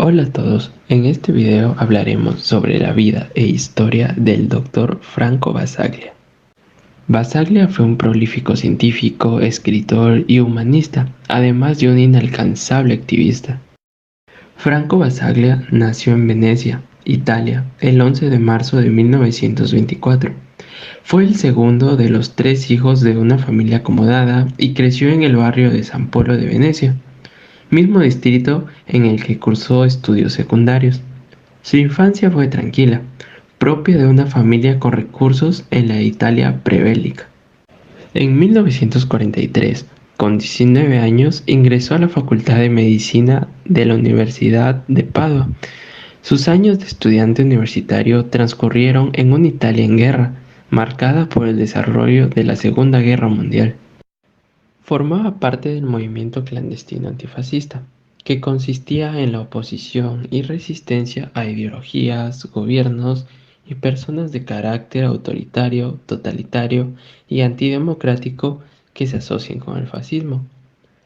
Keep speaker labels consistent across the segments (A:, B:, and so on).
A: Hola a todos, en este video hablaremos sobre la vida e historia del Dr. Franco Basaglia. Basaglia fue un prolífico científico, escritor y humanista, además de un inalcanzable activista. Franco Basaglia nació en Venecia, Italia, el 11 de marzo de 1924. Fue el segundo de los 3 hijos de una familia acomodada y creció en el barrio de San Polo de Venecia, mismo distrito en el que cursó estudios secundarios. Su infancia fue tranquila, propia de una familia con recursos en la Italia prebélica. En 1943, con 19 años, ingresó a la Facultad de Medicina de la Universidad de Padua. Sus años de estudiante universitario transcurrieron en una Italia en guerra, marcada por el desarrollo de la Segunda Guerra Mundial. Formaba parte del movimiento clandestino antifascista, que consistía en la oposición y resistencia a ideologías, gobiernos y personas de carácter autoritario, totalitario y antidemocrático que se asocian con el fascismo.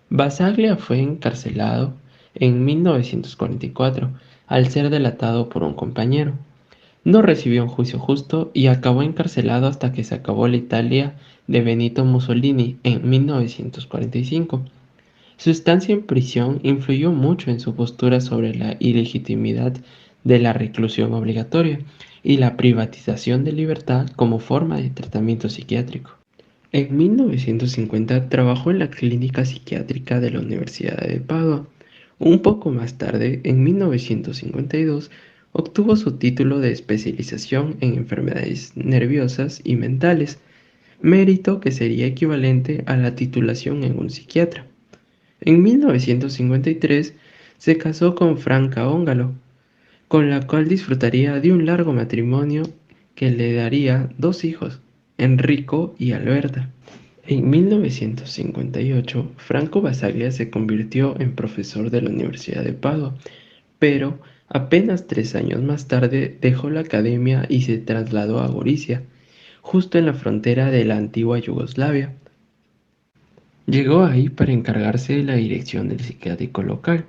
A: Basaglia fue encarcelado en 1944 al ser delatado por un compañero. No recibió un juicio justo y acabó encarcelado hasta que se acabó la Italia de Benito Mussolini en 1945. Su estancia en prisión influyó mucho en su postura sobre la ilegitimidad de la reclusión obligatoria y la privatización de libertad como forma de tratamiento psiquiátrico. En 1950 trabajó en la clínica psiquiátrica de la Universidad de Padua. Un poco más tarde, en 1952, obtuvo su título de especialización en enfermedades nerviosas y mentales, mérito que sería equivalente a la titulación en un psiquiatra. En 1953 se casó con Franca Ongaro, con la cual disfrutaría de un largo matrimonio que le daría 2 hijos, Enrico y Alberta. En 1958, Franco Basaglia se convirtió en profesor de la Universidad de Padua, pero apenas 3 años más tarde dejó la academia y se trasladó a Gorizia, justo en la frontera de la antigua Yugoslavia. Llegó ahí para encargarse de la dirección del psiquiátrico local,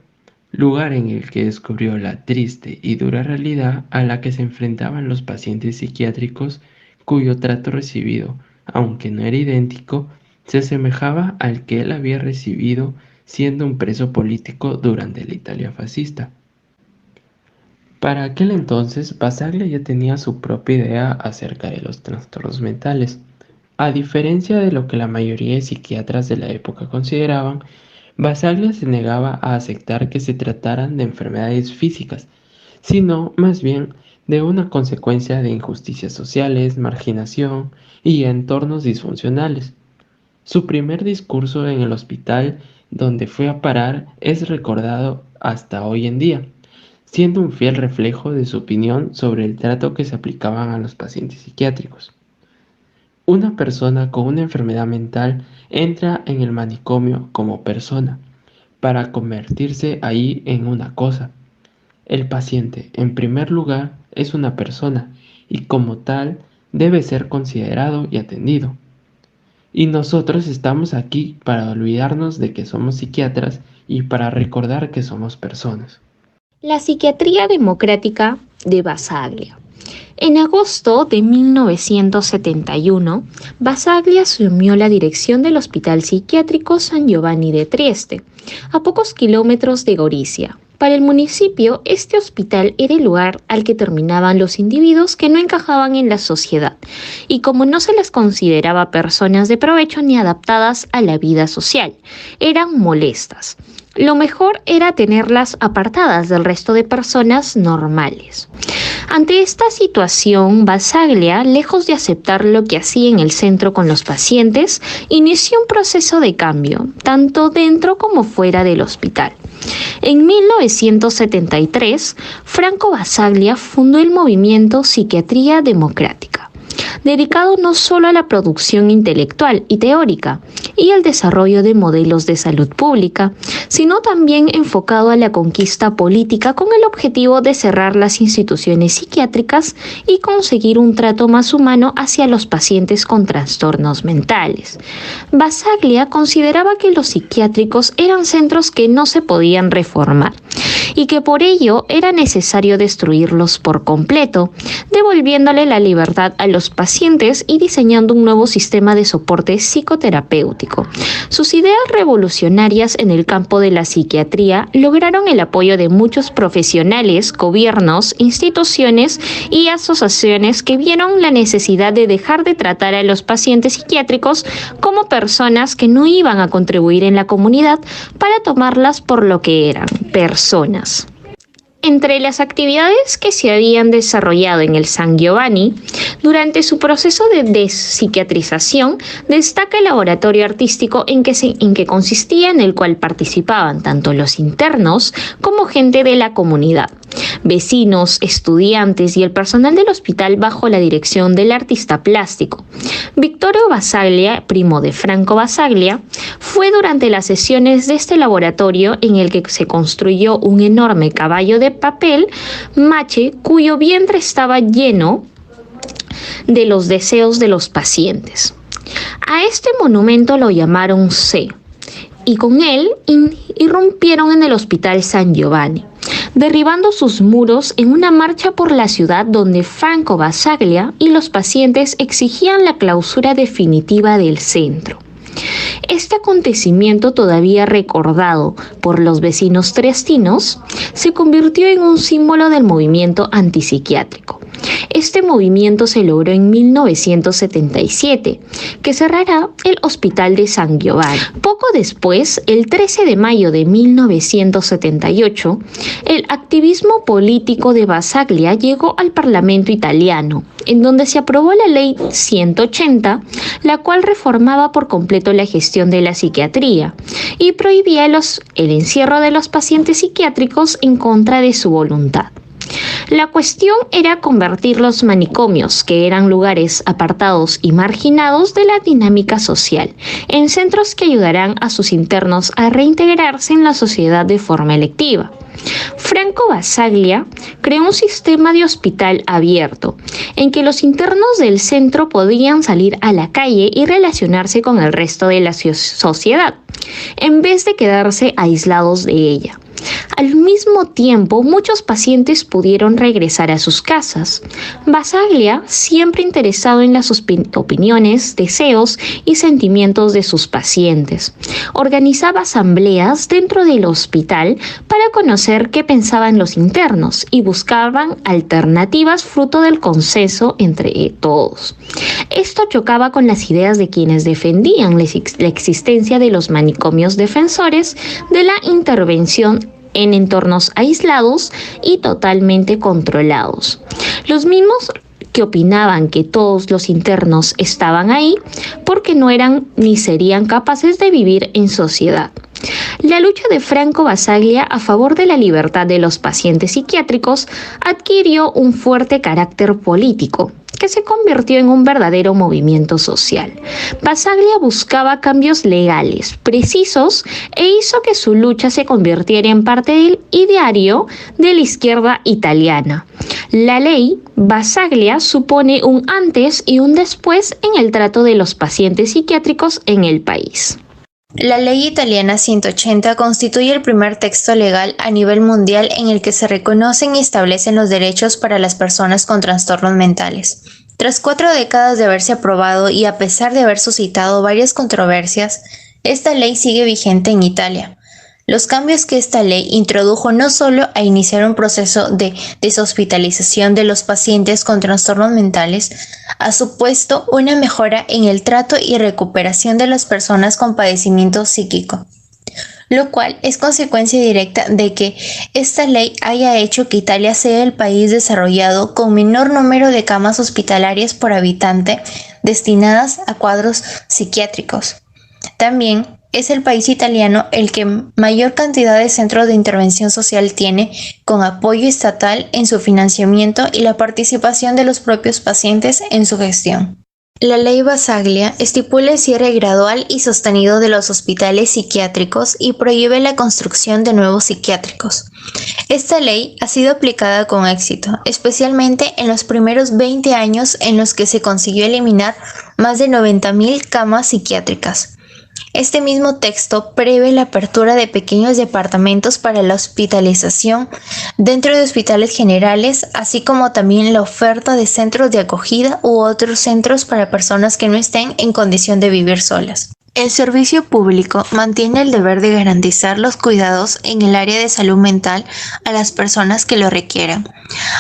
A: lugar en el que descubrió la triste y dura realidad a la que se enfrentaban los pacientes psiquiátricos cuyo trato recibido, aunque no era idéntico, se asemejaba al que él había recibido siendo un preso político durante la Italia fascista. Para aquel entonces, Basaglia ya tenía su propia idea acerca de los trastornos mentales. A diferencia de lo que la mayoría de psiquiatras de la época consideraban, Basaglia se negaba a aceptar que se trataran de enfermedades físicas, sino más bien de una consecuencia de injusticias sociales, marginación y entornos disfuncionales. Su primer discurso en el hospital donde fue a parar es recordado hasta hoy en día, siendo un fiel reflejo de su opinión sobre el trato que se aplicaban a los pacientes psiquiátricos. Una persona con una enfermedad mental entra en el manicomio como persona, para convertirse ahí en una cosa. El paciente, en primer lugar, es una persona y como tal debe ser considerado y atendido. Y nosotros estamos aquí para olvidarnos de que somos psiquiatras y para recordar que somos personas.
B: La psiquiatría democrática de Basaglia. En agosto de 1971, Basaglia asumió la dirección del Hospital Psiquiátrico San Giovanni de Trieste, a pocos kilómetros de Gorizia. Para el municipio, este hospital era el lugar al que terminaban los individuos que no encajaban en la sociedad, y como no se las consideraba personas de provecho ni adaptadas a la vida social, eran molestas. Lo mejor era tenerlas apartadas del resto de personas normales. Ante esta situación, Basaglia, lejos de aceptar lo que hacía en el centro con los pacientes, inició un proceso de cambio, tanto dentro como fuera del hospital. En 1973, Franco Basaglia fundó el movimiento Psiquiatría Democrática, dedicado no solo a la producción intelectual y teórica y al desarrollo de modelos de salud pública, sino también enfocado a la conquista política con el objetivo de cerrar las instituciones psiquiátricas y conseguir un trato más humano hacia los pacientes con trastornos mentales. Basaglia consideraba que los psiquiátricos eran centros que no se podían reformar y que por ello era necesario destruirlos por completo, devolviéndole la libertad a los pacientes y diseñando un nuevo sistema de soporte psicoterapéutico. Sus ideas revolucionarias en el campo de la psiquiatría lograron el apoyo de muchos profesionales, gobiernos, instituciones y asociaciones que vieron la necesidad de dejar de tratar a los pacientes psiquiátricos como personas que no iban a contribuir en la comunidad para tomarlas por lo que eran, personas. Entre las actividades que se habían desarrollado en el San Giovanni, durante su proceso de despsiquiatrización, destaca el laboratorio artístico en que consistía, en el cual participaban tanto los internos como gente de la comunidad, vecinos, estudiantes y el personal del hospital bajo la dirección del artista plástico. Vittorio Basaglia, primo de Franco Basaglia, fue durante las sesiones de este laboratorio en el que se construyó un enorme caballo de papel mache cuyo vientre estaba lleno de los deseos de los pacientes. A este monumento lo llamaron C, y con él irrumpieron en el Hospital San Giovanni, derribando sus muros en una marcha por la ciudad donde Franco Basaglia y los pacientes exigían la clausura definitiva del centro. Este acontecimiento, todavía recordado por los vecinos triestinos, se convirtió en un símbolo del movimiento antipsiquiátrico. Este movimiento se logró en 1977, que cerrará el Hospital de San Giovanni. Poco después, el 13 de mayo de 1978, el activismo político de Basaglia llegó al Parlamento italiano, en donde se aprobó la Ley 180, la cual reformaba por completo la gestión de la psiquiatría y prohibía el encierro de los pacientes psiquiátricos en contra de su voluntad. La cuestión era convertir los manicomios, que eran lugares apartados y marginados de la dinámica social, en centros que ayudarán a sus internos a reintegrarse en la sociedad de forma electiva. Franco Basaglia creó un sistema de hospital abierto, en que los internos del centro podían salir a la calle y relacionarse con el resto de la sociedad, en vez de quedarse aislados de ella. Al mismo tiempo, muchos pacientes pudieron regresar a sus casas. Basaglia, siempre interesado en las opiniones, deseos y sentimientos de sus pacientes, organizaba asambleas dentro del hospital para conocer qué pensaban los internos y buscaban alternativas fruto del consenso entre todos. Esto chocaba con las ideas de quienes defendían la existencia de los manicomios defensores de la intervención en entornos aislados y totalmente controlados. Los mismos que opinaban que todos los internos estaban ahí porque no eran ni serían capaces de vivir en sociedad. La lucha de Franco Basaglia a favor de la libertad de los pacientes psiquiátricos adquirió un fuerte carácter político, que se convirtió en un verdadero movimiento social. Basaglia buscaba cambios legales precisos e hizo que su lucha se convirtiera en parte del ideario de la izquierda italiana. La ley Basaglia supone un antes y un después en el trato de los pacientes psiquiátricos en el país.
C: La Ley Italiana 180 constituye el primer texto legal a nivel mundial en el que se reconocen y establecen los derechos para las personas con trastornos mentales. Tras 4 décadas de haberse aprobado y a pesar de haber suscitado varias controversias, esta ley sigue vigente en Italia. Los cambios que esta ley introdujo no solo a iniciar un proceso de deshospitalización de los pacientes con trastornos mentales, ha supuesto una mejora en el trato y recuperación de las personas con padecimiento psíquico, lo cual es consecuencia directa de que esta ley haya hecho que Italia sea el país desarrollado con menor número de camas hospitalarias por habitante destinadas a cuadros psiquiátricos. También es el país italiano el que mayor cantidad de centros de intervención social tiene, con apoyo estatal en su financiamiento y la participación de los propios pacientes en su gestión. La ley Basaglia estipula el cierre gradual y sostenido de los hospitales psiquiátricos y prohíbe la construcción de nuevos psiquiátricos. Esta ley ha sido aplicada con éxito, especialmente en los primeros 20 años en los que se consiguió eliminar más de 90.000 camas psiquiátricas. Este mismo texto prevé la apertura de pequeños departamentos para la hospitalización dentro de hospitales generales, así como también la oferta de centros de acogida u otros centros para personas que no estén en condición de vivir solas. El servicio público mantiene el deber de garantizar los cuidados en el área de salud mental a las personas que lo requieran,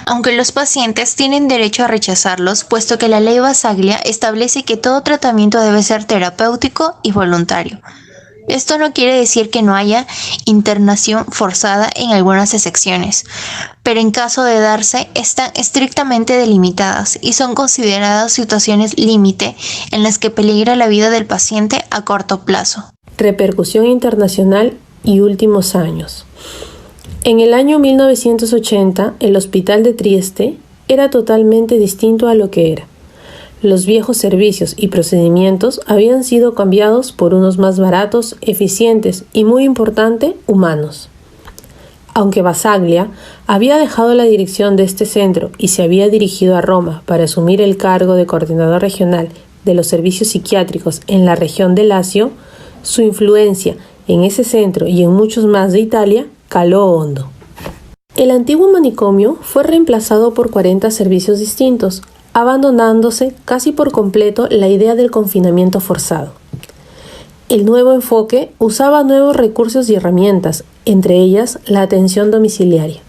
C: aunque los pacientes tienen derecho a rechazarlos, puesto que la ley Basaglia establece que todo tratamiento debe ser terapéutico y voluntario. Esto no quiere decir que no haya internación forzada en algunas excepciones, pero en caso de darse, están estrictamente delimitadas y son consideradas situaciones límite en las que peligra la vida del paciente a corto plazo.
D: Repercusión internacional y últimos años. En el año 1980, el Hospital de Trieste era totalmente distinto a lo que era. Los viejos servicios y procedimientos habían sido cambiados por unos más baratos, eficientes y, muy importante, humanos. Aunque Basaglia había dejado la dirección de este centro y se había dirigido a Roma para asumir el cargo de coordinador regional de los servicios psiquiátricos en la región de Lacio, su influencia en ese centro y en muchos más de Italia caló hondo. El antiguo manicomio fue reemplazado por 40 servicios distintos, abandonándose casi por completo la idea del confinamiento forzado. El nuevo enfoque usaba nuevos recursos y herramientas, entre ellas la atención domiciliaria.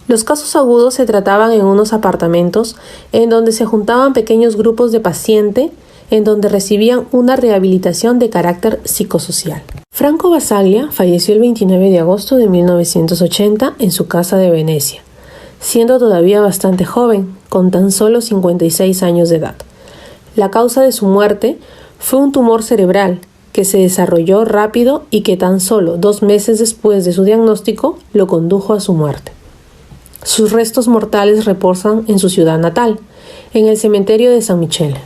D: Los casos agudos se trataban en unos apartamentos en donde se juntaban pequeños grupos de pacientes en donde recibían una rehabilitación de carácter psicosocial. Franco Basaglia falleció el 29 de agosto de 1980 en su casa de Venecia, siendo todavía bastante joven, con tan solo 56 años de edad. La causa de su muerte fue un tumor cerebral que se desarrolló rápido y que tan solo 2 meses después de su diagnóstico lo condujo a su muerte. Sus restos mortales reposan en su ciudad natal, en el cementerio de San Michele.